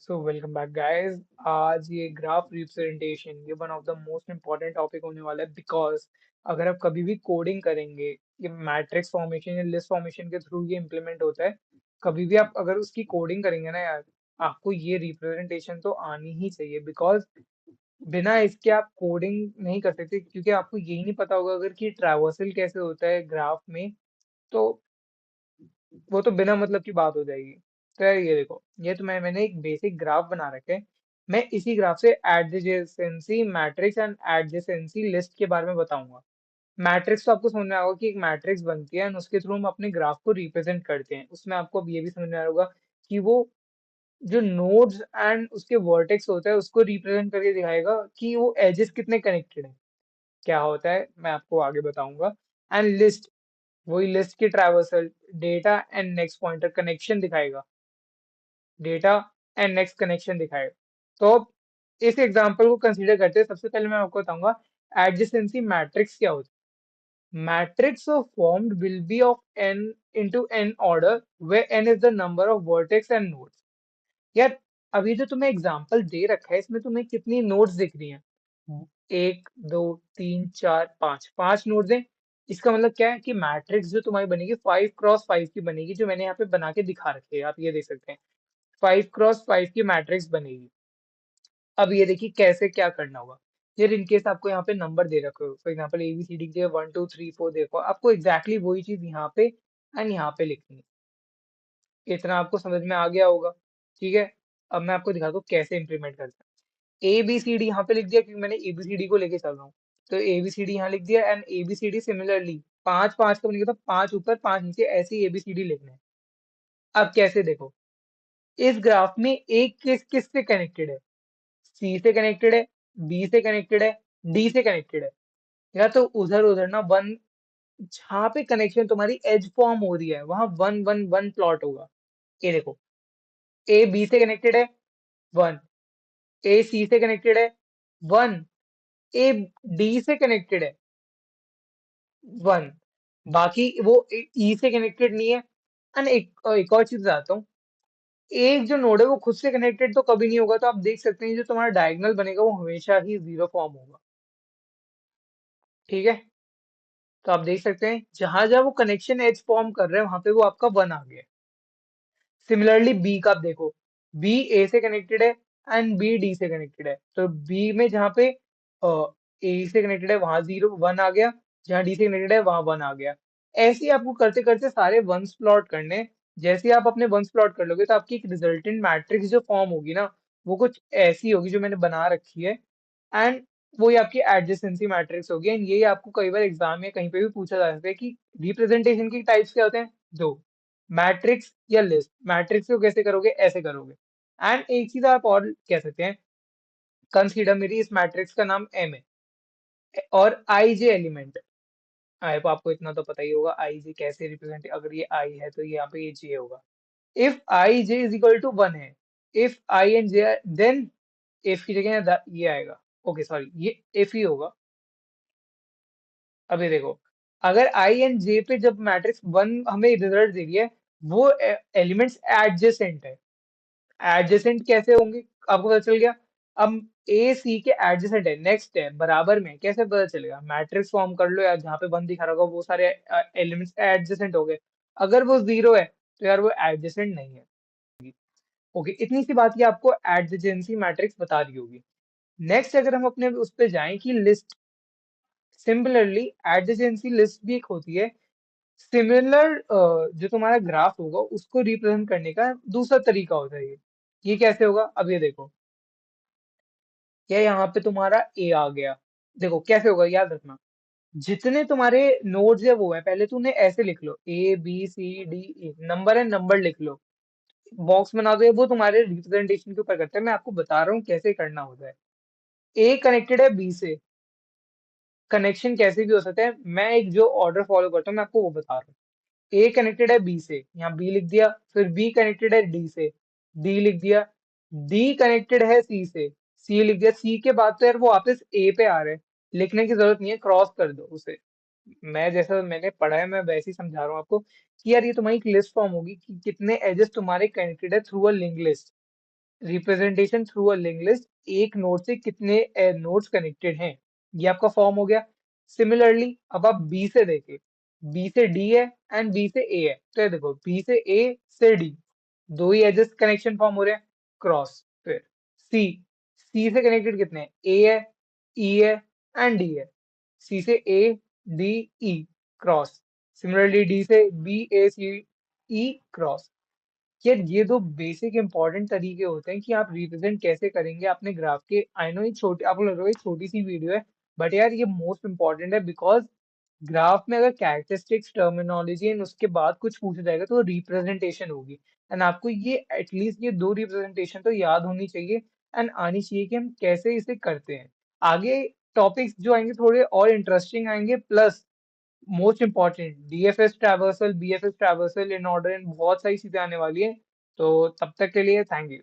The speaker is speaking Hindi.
So welcome back guys. आज ये ग्राफ रिप्रेजेंटेशन ये one of the most important topic होने वाला है बिकॉज अगर आप कभी भी कोडिंग करेंगे, ये मैट्रिक्स फॉर्मेशन या लिस्ट फॉर्मेशन के थ्रू ये इम्प्लीमेंट होता है। कभी भी आप अगर उसकी कोडिंग करेंगे ना यार, आपको ये रिप्रेजेंटेशन तो आनी ही चाहिए बिकॉज बिना इसके आप कोडिंग नहीं कर सकते, क्योंकि आपको यही नहीं पता होगा अगर कि ट्रैवर्सल कैसे होता है ग्राफ में, तो वो तो बिना मतलब की बात हो जाएगी। तो यार ये देखो, ये तो मैंने एक बेसिक ग्राफ बना रखे हैं। मैं इसी ग्राफ से adjacency matrix and adjacency list के बारे में बताऊंगा। मैट्रिक्स तो आपको समझ में आएगा कि एक मैट्रिक्स बनती है एंड उसके थ्रू हम अपने ग्राफ को रिप्रेजेंट करते हैं। उसमें आपको अब ये भी समझ में आएगा कि वो जो नोड्स एंड उसके वर्टेक्स होता है उसको रिप्रेजेंट करके दिखाएगा कि वो एजेस कितने कनेक्टेड है। क्या होता है मैं आपको आगे बताऊंगा। एंड लिस्ट, वही लिस्ट की traversal, data and next pointer connection दिखाएगा। डेटा एंड नेक्स्ट कनेक्शन दिखाएगा। तो अब इस एग्जांपल को कंसीडर करते हैं। सबसे पहले मैं आपको बताऊंगा एडजेसेंसी मैट्रिक्स क्या होता है। Matrix of formed will be of n into n order where n is the number of vertex and nodes। यार, अभी जो तुम्हें एग्जांपल दे रखा है इसमें तुम्हें कितनी नोड्स दिख रही हैं? एक, दो, तीन, चार, पांच, पांच नोड्स हैं। इसका मतलब क्या है कि मैट्रिक्स जो तुम्हारी बनेगी 5x5 की बनेगी, जो मैंने यहाँ पे बना के दिखा रखी है, आप ये देख सकते हैं। 5x5 की मैट्रिक्स बनेगी। अब ये देखिए कैसे क्या करना होगा। फिर इनकेस आपको यहाँ पे नंबर दे रखे हो, फॉर एग्जाम्पल ABCD के 1 2 3 4 देखो, आपको एग्जैक्टली वही चीज यहाँ पे एंड यहाँ पे लिखनी है। इतना आपको समझ में आ गया होगा, ठीक है। अब मैं आपको दिखाता हूँ कैसे इंप्लीमेंट करते हैं। ABCD यहाँ पे लिख दिया क्योंकि मैंने ABCD को लेके चल रहा हूँ। तो ABCD यहाँ लिख दिया एंड ABCD सिमिलरली पांच पांच का बनेगा, तो पांच ऊपर पांच नीचे ऐसे ही ABCD लिखना है। अब कैसे देखो, इस ग्राफ में एक किस किस से कनेक्टेड है? सी से कनेक्टेड है, बी से कनेक्टेड है, डी से कनेक्टेड है। या तो उधर उधर ना वन, जहाँ पे कनेक्शन तुम्हारी एज फॉर्म हो रही है वहां वन वन वन प्लॉट होगा। ये देखो, ए बी से कनेक्टेड है, वन। ए सी से कनेक्टेड है, वन। ए डी से कनेक्टेड है, वन। बाकी वो ई से कनेक्टेड नहीं है। एंड एक और चीज बताता हूँ। एक जो नोड है वो खुद से कनेक्टेड तो कभी नहीं होगा, तो आप देख सकते हैं जो तुम्हारा डायगोनल बनेगा वो हमेशा ही जीरो फॉर्म होगा। ठीक है। तो आप देख सकते हैं जहां जहां वो कनेक्शन एज फॉर्म कर रहे हैं वहां पे वो आपका वन आ गया। सिमिलरली बी का आप देखो, बी ए से कनेक्टेड है एंड बी डी से कनेक्टेड है। तो बी में जहाँ पे ए से कनेक्टेड है वहां जीरो वन आ गया, जहाँ डी से कनेक्टेड है वहां वन आ गया। ऐसे ही आपको करते करते सारे वंस प्लॉट करने हैं। जैसे ही आप अपने वंस प्लॉट कर लोगे तो आपकी एक रिजल्टेंट मैट्रिक्स जो फॉर्म होगी ना, वो कुछ ऐसी होगी जो मैंने बना रखी है। एंड वो ही आपकी एडजेसेंसी मैट्रिक्स होगी। एंड ये आपको कई बार एग्जाम में कहीं पे भी पूछा जा सकता है कि रिप्रेजेंटेशन की टाइप्स क्या होते हैं। दो, मैट्रिक्स या लिस्ट। मैट्रिक्स को कैसे करोगे? ऐसे करोगे। एंड एक चीज आप और कह सकते हैं, कंसीडर मेरी इस मैट्रिक्स का नाम एम है और आई जे एलिमेंट है। आपको इतना तो पता ही होगा आई जे कैसे रिप्रेजेंट, अगर ये आई है तो यहाँ पे ये जे होगा। If I J is equal to one है, if I and J, then if की जगह ये आएगा। ओके सॉरी, ये इफ ही होगा। अभी देखो, अगर आई एंड जे पे जब मैट्रिक्स वन हमें रिजल्ट दे रही है, वो एलिमेंट्स एडजेसेंट है। एडजेसेंट कैसे होंगे आपको पता चल गया। अब ए सी के एडजेसेंट है, नेक्स्ट है, बराबर में, कैसे पता चलेगा? मैट्रिक्स फॉर्म कर लो, या जहाँ पे वन दिखा रहा होगा वो सारे एलिमेंट्स एडजेसेंट हो गए। अगर वो जीरो है तो यार वो एडजेसेंट नहीं है। ओके, इतनी सी बात ये आपको एडजेंसी मैट्रिक्स बता दी होगी। नेक्स्ट अगर हम अपने उस पे जाएं कि लिस्ट, सिमिलरली एडजेंसी लिस्ट भी एक होती है। सिमिलर जो तुम्हारा ग्राफ होगा उसको रिप्रेजेंट करने का दूसरा तरीका होता है। ये कैसे होगा? अब ये देखो, क्या यहाँ पे तुम्हारा ए आ गया। देखो कैसे होगा, याद रखना। जितने तुम्हारे नोड्स है वो है, पहले तुमने ऐसे लिख लो ABCDE, नंबर है, नंबर लिख लो, बॉक्स बना दो। ये वो तुम्हारे रिप्रेजेंटेशन के ऊपर करता है, मैं आपको बता रहा हूँ कैसे करना होता है। ए कनेक्टेड है बी से, कनेक्शन कैसे भी हो सकता है, मैं एक जो ऑर्डर फॉलो करता हूँ मैं आपको वो बता रहा हूँ। ए कनेक्टेड है बी से, यहाँ बी लिख दिया। फिर बी कनेक्टेड है डी से, डी लिख दिया। डी कनेक्टेड है सी से, सी लिख दिया। सी के बाद तो यार वो वापस ए पे आ रहे हैं, लिखने की जरूरत नहीं है, क्रॉस कर दो उसे। मैं जैसा मैंने पढ़ा है मैं वैसे ही समझा रहा हूँ आपको कि यार ये तुम्हारी एक लिस्ट फॉर्म होगी कि कितने एजेस तुम्हारे कनेक्टेड है through a link list. Representation through a link list, एक नोड से कितने नोड्स कनेक्टेड हैं, ये आपका फॉर्म हो गया। सिमिलरली अब आप बी से देखें, बी से डी है एंड बी से ए है, तो ये देखो बी से डी, दो ही एजेस कनेक्शन फॉर्म हो रहे हैं, क्रॉस। फिर सी, सी से कनेक्टेड कितने हैं, ए है, ई है एंड डी है, सी से A D E, cross. Similarly D से बी ए सी ई, क्रॉस। यार ये दो बेसिक इंपॉर्टेंट तरीके होते हैं कि आप रिप्रेजेंट कैसे करेंगे अपने ग्राफ के। आई नो ये छोटी, आपको लग रहा है ये छोटी सी वीडियो है, बट यार ये मोस्ट इंपॉर्टेंट है, बिकॉज ग्राफ में अगर कैरेक्टरिस्टिक्स, टर्मिनोलॉजी एंड उसके बाद कुछ पूछा जाएगा तो रिप्रेजेंटेशन होगी। एंड आपको ये एटलीस्ट ये दो रिप्रेजेंटेशन तो याद होनी चाहिए एंड आनी चाहिए कि हम कैसे इसे करते हैं। आगे टॉपिक्स जो आएंगे थोड़े और इंटरेस्टिंग आएंगे, plus most important DFS traversal, BFS traversal in order and बहुत सारी चीजें आने वाली है। तो तब तक के लिए थैंक यू।